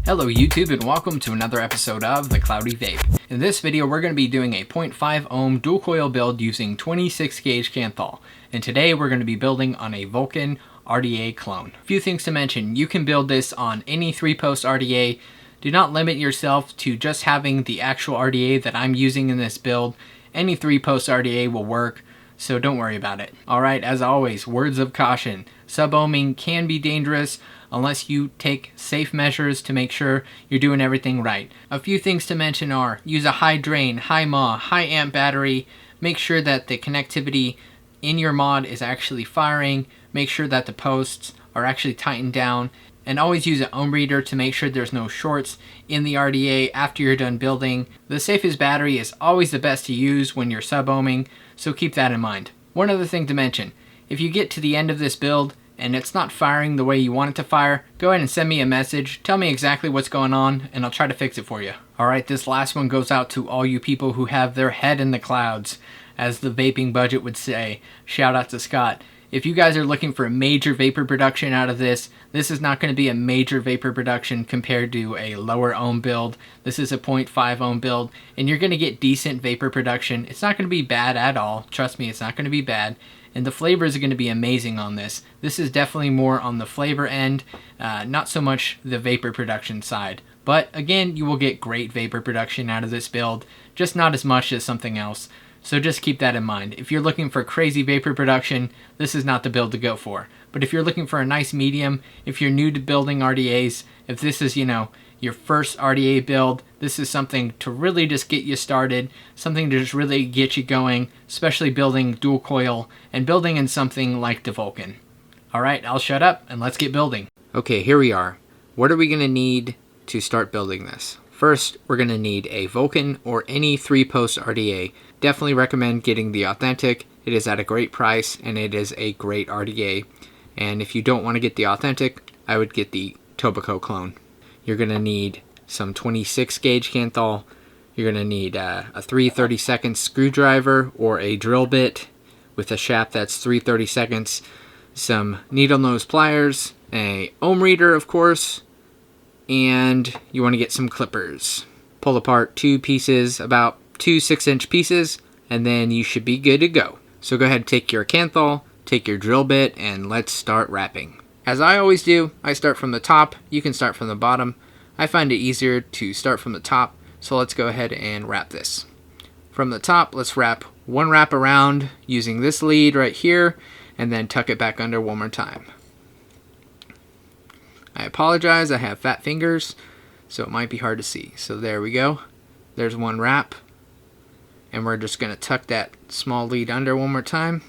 Hello YouTube and welcome to another episode of The Cloudy Vape. In this video we're going to be doing a 0.5 ohm dual coil build using 26 gauge Canthal. And today we're going to be building on a Vulcan RDA clone. A few things to mention: you can build this on any 3-post RDA. Do not limit yourself to just having the actual RDA that I'm using in this build. Any 3-post RDA will work, so don't worry about it. Alright, as always, words of caution. Sub-ohming can be dangerous unless you take safe measures to make sure you're doing everything right. A few things to mention are: use a high drain, high mAh, high amp battery. Make sure that the connectivity in your mod is actually firing. Make sure that the posts are actually tightened down. And always use an ohm reader to make sure there's no shorts in the RDA after you're done building. The safest battery is always the best to use when you're sub-ohming, so keep that in mind. One other thing to mention: if you get to the end of this build and it's not firing the way you want it to fire, go ahead and send me a message. Tell me exactly what's going on and I'll try to fix it for you. Alright, this last one goes out to all you people who have their head in the clouds, as the vaping budget would say. Shout out to Scott. If you guys are looking for a major vapor production out of this, this is not going to be a major vapor production compared to a lower ohm build. This is a 0.5 ohm build, and you're going to get decent vapor production. It's not going to be bad at all. Trust me, it's not going to be bad. And the flavors are going to be amazing on this. This is definitely more on the flavor end, not so much the vapor production side. But again, you will get great vapor production out of this build, just not as much as something else. So just keep that in mind. If you're looking for crazy vapor production, this is not the build to go for. But if you're looking for a nice medium, if you're new to building RDAs, if this is, your first RDA build, this is something to really just get you started, something to just really get you going, especially building dual coil and building in something like the Vulcan. Alright, I'll shut up and let's get building. Okay, here we are. What are we going to need to start building this? First, we're going to need a Vulcan or any 3-post RDA. Definitely recommend getting the authentic. It is at a great price and it is a great RDA. And if you don't want to get the authentic, I would get the Tobacco clone. You're going to need some 26 gauge Canthal. You're going to need a 3/32 screwdriver or a drill bit with a shaft that's 3/32, some needle nose pliers, a ohm reader of course, and you want to get some clippers. Pull apart 2 pieces, about 2 6-inch pieces, and then you should be good to go. So go ahead and take your Canthal, take your drill bit, and let's start wrapping. As I always do, I start from the top. You can start from the bottom. I find it easier to start from the top, so let's go ahead and wrap this. From the top, let's wrap one wrap around using this lead right here, and then tuck it back under one more time. I apologize, I have fat fingers, so it might be hard to see. So there we go. There's one wrap. And we're just going to tuck that small lead under one more time.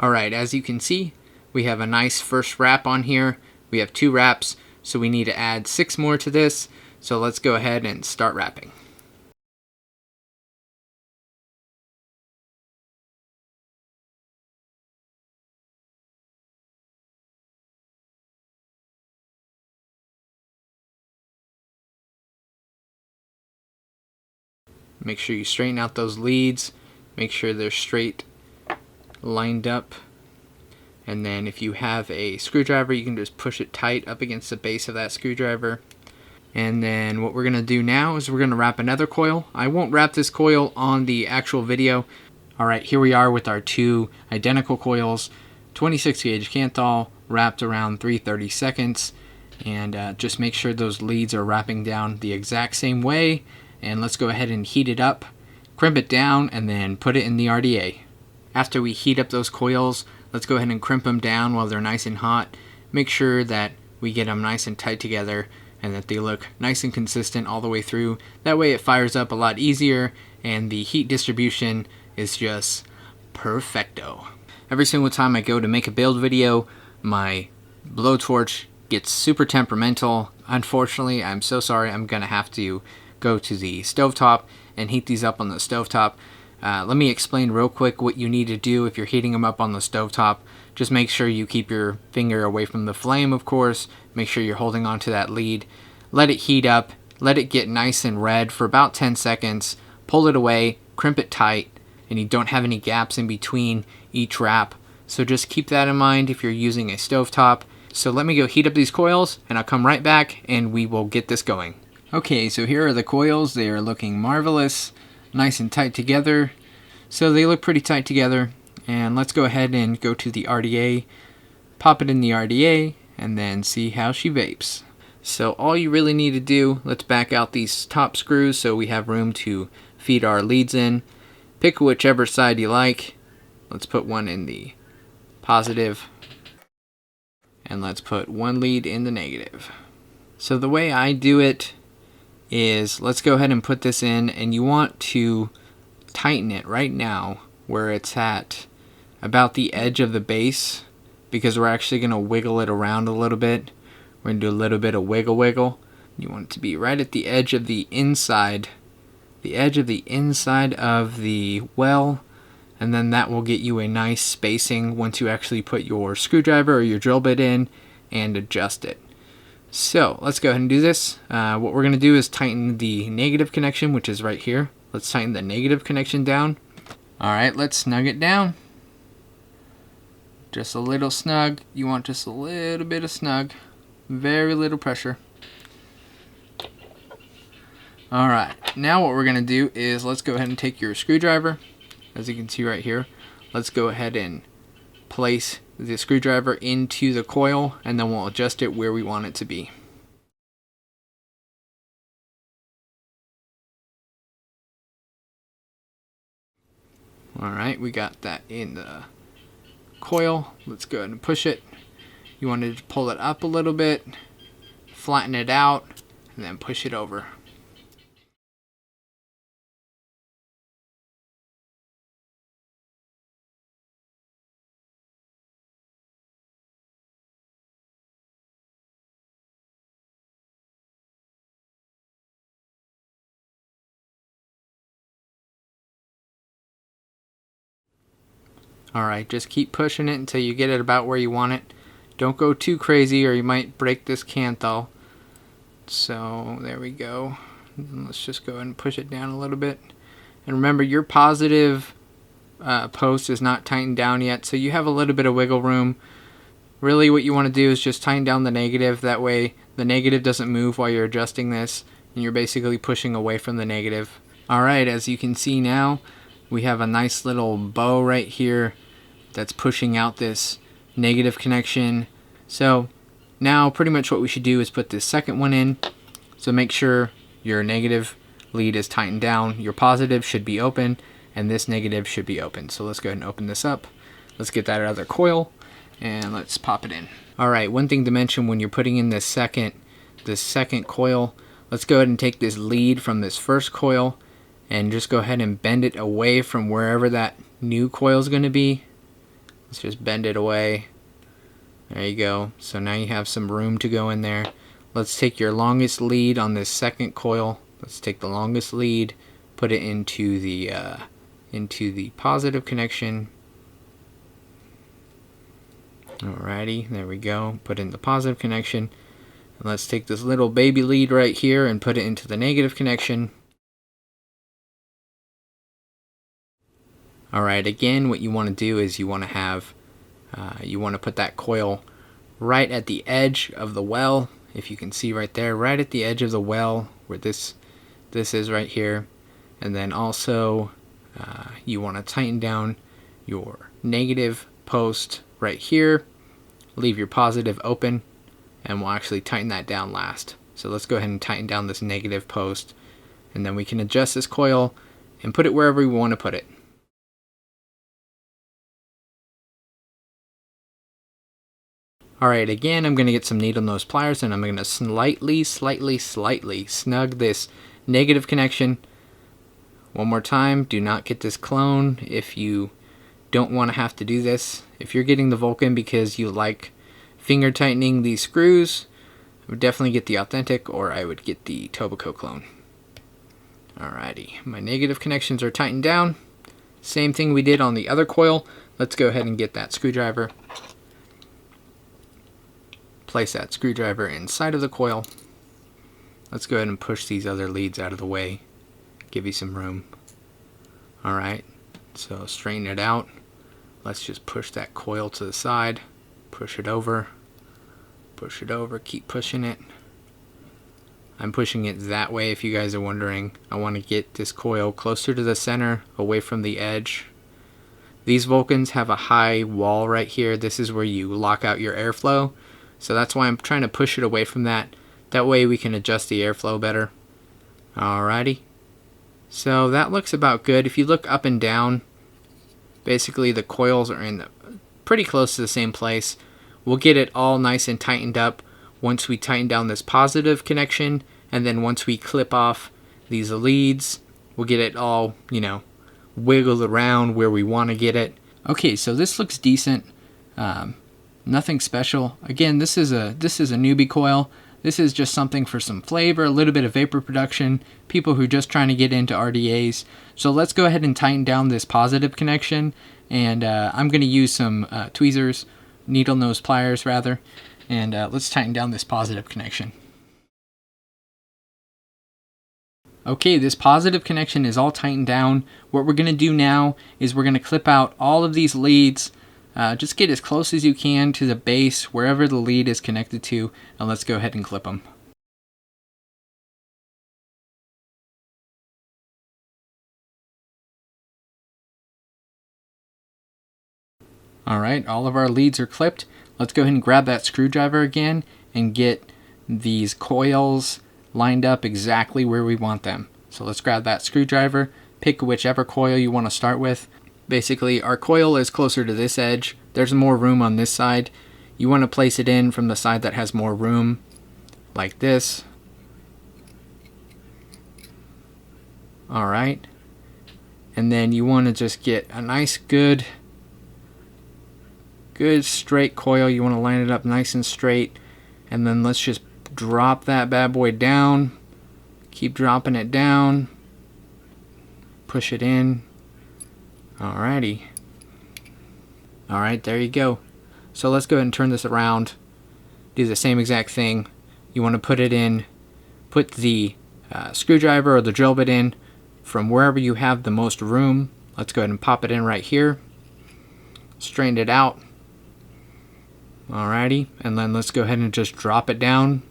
Alright, as you can see, we have a nice first wrap on here. We have 2 wraps, so we need to add 6 more to this. So let's go ahead and start wrapping. Make sure you straighten out those leads. Make sure they're straight, lined up. And then if you have a screwdriver, you can just push it tight up against the base of that screwdriver. And then what we're going to do now is we're going to wrap another coil. I won't wrap this coil on the actual video. Alright, here we are with our 2 identical coils. 26 gauge Canthal wrapped around 3/32. And just make sure those leads are wrapping down the exact same way. And let's go ahead and heat it up, crimp it down, and then put it in the RDA. After we heat up those coils, let's go ahead and crimp them down while they're nice and hot. Make sure that we get them nice and tight together and that they look nice and consistent all the way through. That way it fires up a lot easier and the heat distribution is just perfecto. Every single time I go to make a build video, my blowtorch gets super temperamental. Unfortunately, I'm so sorry, I'm gonna have to go to the stovetop and heat these up on the stovetop. Let me explain real quick what you need to do if you're heating them up on the stovetop. Just make sure you keep your finger away from the flame, of course. Make sure you're holding onto that lead. Let it heat up. Let it get nice and red for about 10 seconds. Pull it away, crimp it tight, and you don't have any gaps in between each wrap. So just keep that in mind if you're using a stovetop. So let me go heat up these coils and I'll come right back and we will get this going. Okay, so here are the coils. They are looking marvelous, nice and tight together. So they look pretty tight together. And let's go ahead and go to the RDA, pop it in the RDA, and then see how she vapes. So all you really need to do, let's back out these top screws so we have room to feed our leads in. Pick whichever side you like. Let's put one in the positive, and let's put one lead in the negative. So the way I do it is, let's go ahead and put this in, and you want to tighten it right now where it's at about the edge of the base, because we're actually going to wiggle it around a little bit. We're going to do a little bit of wiggle. You want it to be right at the edge of the inside, of the well, and then that will get you a nice spacing once you actually put your screwdriver or your drill bit in and adjust it. So let's go ahead and do this. What we're going to do is tighten the negative connection, which is right here. Let's tighten the negative connection down. Alright, let's snug it down. Just a little snug. You want just a little bit of snug. Very little pressure. Alright, now what we're going to do is let's go ahead and take your screwdriver. As you can see right here, let's go ahead and place the screwdriver into the coil, and then we'll adjust it where we want it to be. Alright, we got that in the coil. Let's go ahead and push it. You want to pull it up a little bit, flatten it out, and then push it over. Alright, just keep pushing it until you get it about where you want it. Don't go too crazy or you might break this canthal. So there we go. Let's just go ahead and push it down a little bit. And remember, your positive post is not tightened down yet, so you have a little bit of wiggle room. Really what you want to do is just tighten down the negative. That way the negative doesn't move while you're adjusting this, and you're basically pushing away from the negative. Alright, as you can see now, we have a nice little bow right here that's pushing out this negative connection. So now pretty much what we should do is put this second one in. So make sure your negative lead is tightened down, your positive should be open, and this negative should be open. So let's go ahead and open this up. Let's get that other coil and let's pop it in. Alright, one thing to mention when you're putting in this second coil, let's go ahead and take this lead from this first coil and just go ahead and bend it away from wherever that new coil is going to be. Let's just bend it away. There you go. So now you have some room to go in there. Let's take your longest lead on this second coil. Let's take the longest lead, put it into the positive connection. Alrighty, there we go. Put in the positive connection. And let's take this little baby lead right here and put it into the negative connection. Alright, again, what you want to do is you want to put that coil right at the edge of the well. If you can see right there, right at the edge of the well where this is right here. And then also you want to tighten down your negative post right here. Leave your positive open, and we'll actually tighten that down last. So let's go ahead and tighten down this negative post, and then we can adjust this coil and put it wherever we want to put it. Alright, again, I'm going to get some needle nose pliers and I'm going to slightly snug this negative connection. One more time, do not get this clone if you don't want to have to do this. If you're getting the Vulcan because you like finger tightening these screws, I would definitely get the authentic, or I would get the Tobacco clone. Alrighty, my negative connections are tightened down. Same thing we did on the other coil. Let's go ahead and get that screwdriver. Place that screwdriver inside of the coil. Let's go ahead and push these other leads out of the way. Give you some room. Alright, so straighten it out. Let's just push that coil to the side. Push it over. Push it over, keep pushing it. I'm pushing it that way if you guys are wondering. I want to get this coil closer to the center, away from the edge. These Vulcans have a high wall right here. This is where you lock out your airflow. So that's why I'm trying to push it away from that. That way we can adjust the airflow better. Alrighty. So that looks about good. If you look up and down, basically the coils are in pretty close to the same place. We'll get it all nice and tightened up once we tighten down this positive connection, and then once we clip off these leads, we'll get it all, you know, wiggled around where we want to get it. Okay, so this looks decent. Nothing special. Again, this is a newbie coil. This is just something for some flavor, a little bit of vapor production, people who are just trying to get into RDAs. So let's go ahead and tighten down this positive connection, and I'm going to use some tweezers, needle nose pliers rather, and let's tighten down this positive connection. Okay, this positive connection is all tightened down. What we're going to do now is we're going to clip out all of these leads. Just get as close as you can to the base, wherever the lead is connected to, and let's go ahead and clip them. Alright, all of our leads are clipped. Let's go ahead and grab that screwdriver again and get these coils lined up exactly where we want them. So let's grab that screwdriver, pick whichever coil you want to start with. Basically, our coil is closer to this edge. There's more room on this side. You want to place it in from the side that has more room, like this. Alright. And then you want to just get a nice good straight coil. You want to line it up nice and straight. And then let's just drop that bad boy down. Keep dropping it down. Push it in. Alrighty. Alright, there you go. So let's go ahead and turn this around. Do the same exact thing. You want to put it in, put the screwdriver or the drill bit in from wherever you have the most room. Let's go ahead and pop it in right here. Straighten it out. Alrighty, and then let's go ahead and just drop it down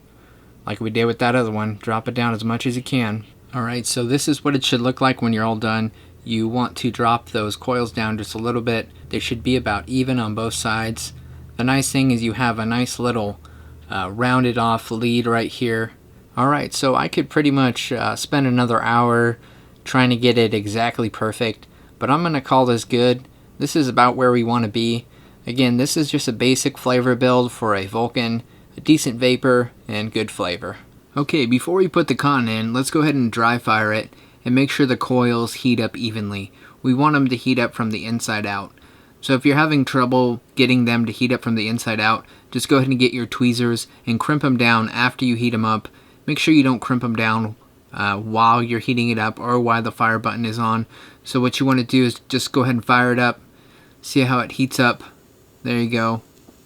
like we did with that other one. Drop it down as much as you can. Alright, so this is what it should look like when you're all done. You want to drop those coils down just a little bit. They should be about even on both sides. The nice thing is you have a nice little rounded off lead right here. Alright, so I could pretty much spend another hour trying to get it exactly perfect, but I'm going to call this good. This is about where we want to be. Again, this is just a basic flavor build for a Vulcan, a decent vapor, and good flavor. Okay, before we put the cotton in, let's go ahead and dry fire it and make sure the coils heat up evenly. We want them to heat up from the inside out. So if you're having trouble getting them to heat up from the inside out, just go ahead and get your tweezers and crimp them down after you heat them up. Make sure you don't crimp them down while you're heating it up or while the fire button is on. So what you want to do is just go ahead and fire it up. See how it heats up. There you go.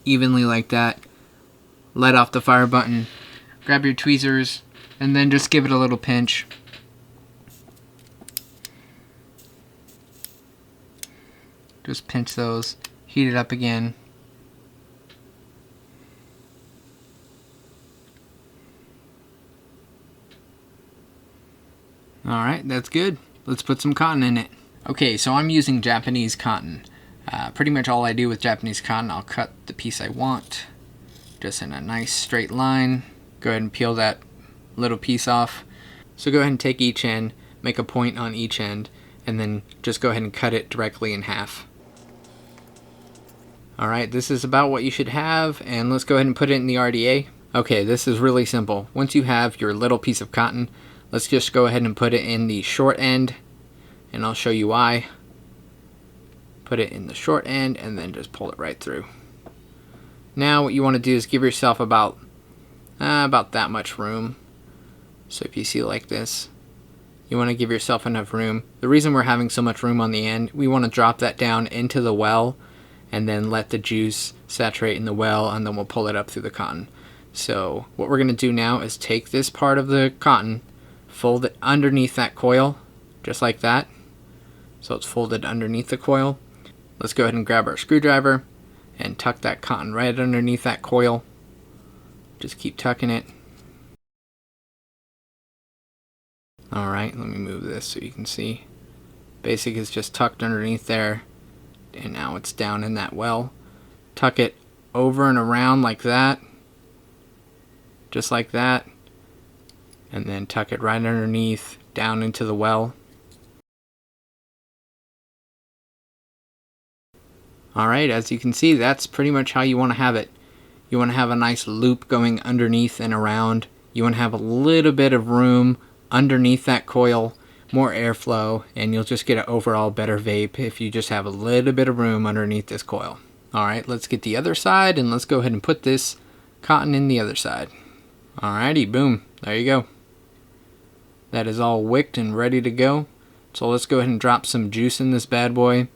Evenly like that. Let off the fire button. Grab your tweezers and then just give it a little pinch. Just pinch those. Heat it up again. Alright, that's good. Let's put some cotton in it. Okay, so I'm using Japanese cotton. Pretty much all I do with Japanese cotton, I'll cut the piece I want, just in a nice straight line. Go ahead and peel that little piece off. So go ahead and take each end, make a point on each end, and then just go ahead and cut it directly in half. Alright, this is about what you should have, and let's go ahead and put it in the RDA. Okay, this is really simple. Once you have your little piece of cotton, let's just go ahead and put it in the short end, and I'll show you why. Put it in the short end, and then just pull it right through. Now what you want to do is give yourself about that much room. So if you see like this, you want to give yourself enough room. The reason we're having so much room on the end, we want to drop that down into the well, and then let the juice saturate in the well, and then we'll pull it up through the cotton. So what we're going to do now is take this part of the cotton, fold it underneath that coil, just like that. So it's folded underneath the coil. Let's go ahead and grab our screwdriver and tuck that cotton right underneath that coil, Just keep tucking it. Alright, let me move this so you can see. Basic is just tucked underneath there, and now it's down in that well. Tuck it over and around like that, just like that, and then tuck it right underneath down into the well. Alright, as you can see, that's pretty much how you want to have it. You want to have a nice loop going underneath and around. You want to have a little bit of room underneath that coil, more airflow, and you'll just get an overall better vape if you just have a little bit of room underneath this coil. Alright, let's get the other side, and let's go ahead and put this cotton in the other side. Alrighty, boom, there you go. That is all wicked and ready to go. So let's go ahead and drop some juice in this bad boy,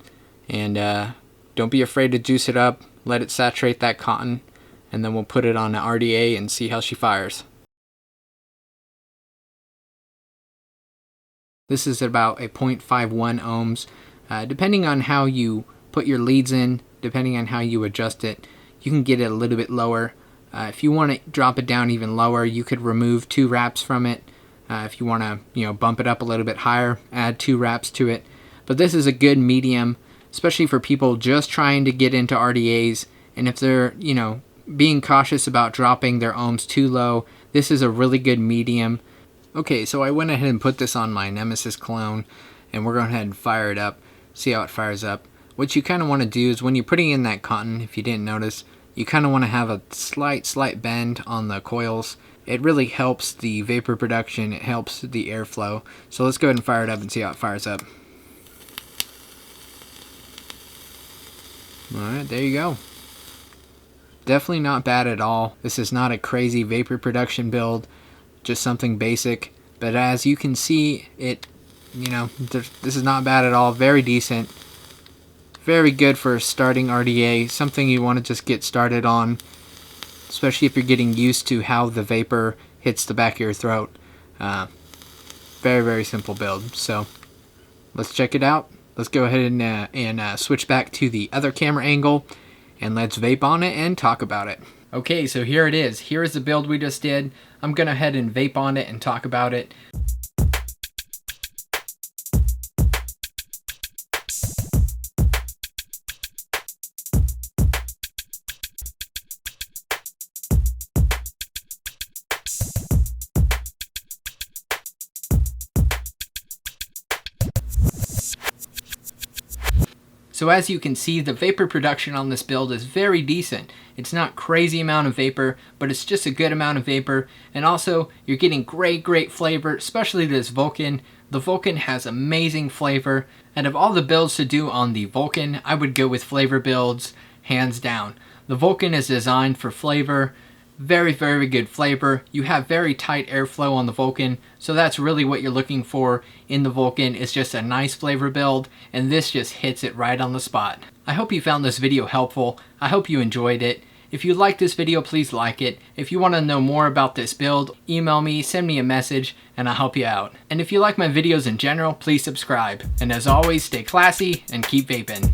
and don't be afraid to juice it up. Let it saturate that cotton, and then we'll put it on the RDA and see how she fires. This is about a 0.51 ohms. Depending on how you put your leads in, depending on how you adjust it, you can get it a little bit lower. If you want to drop it down even lower, you could remove 2 wraps from it. If you want to, bump it up a little bit higher, add 2 wraps to it. But this is a good medium, especially for people just trying to get into RDAs. And if they're, being cautious about dropping their ohms too low, this is a really good medium. Okay, so I went ahead and put this on my Nemesis clone, and we're going ahead and fire it up, see how it fires up. What you kind of want to do is when you're putting in that cotton, if you didn't notice, you kind of want to have a slight bend on the coils. It really helps the vapor production, it helps the airflow. So let's go ahead and fire it up and see how it fires up. Alright, there you go. Definitely not bad at all. This is not a crazy vapor production build, just something basic. But as you can see, this is not bad at all. Very decent. Very good for starting RDA. Something you want to just get started on, especially if you're getting used to how the vapor hits the back of your throat. Very, very simple build. So let's check it out. Let's go ahead and switch back to the other camera angle, and let's vape on it and talk about it. Okay, so here it is. Here is the build we just did. I'm going to head and vape on it and talk about it. So as you can see, the vapor production on this build is very decent. It's not crazy amount of vapor, but it's just a good amount of vapor. And also, you're getting great flavor, especially this Vulcan. The Vulcan has amazing flavor. And of all the builds to do on the Vulcan, I would go with flavor builds, hands down. The Vulcan is designed for flavor. Very good flavor. You have very tight airflow on the Vulcan, so that's really what you're looking for in the Vulcan, is just a nice flavor build, and this just hits it right on the spot. I hope you found this video helpful. I hope you enjoyed it. If you liked this video, please like it. If you want to know more about this build, email me, send me a message, and I'll help you out. And if you like my videos in general, please subscribe. And as always, stay classy and keep vaping.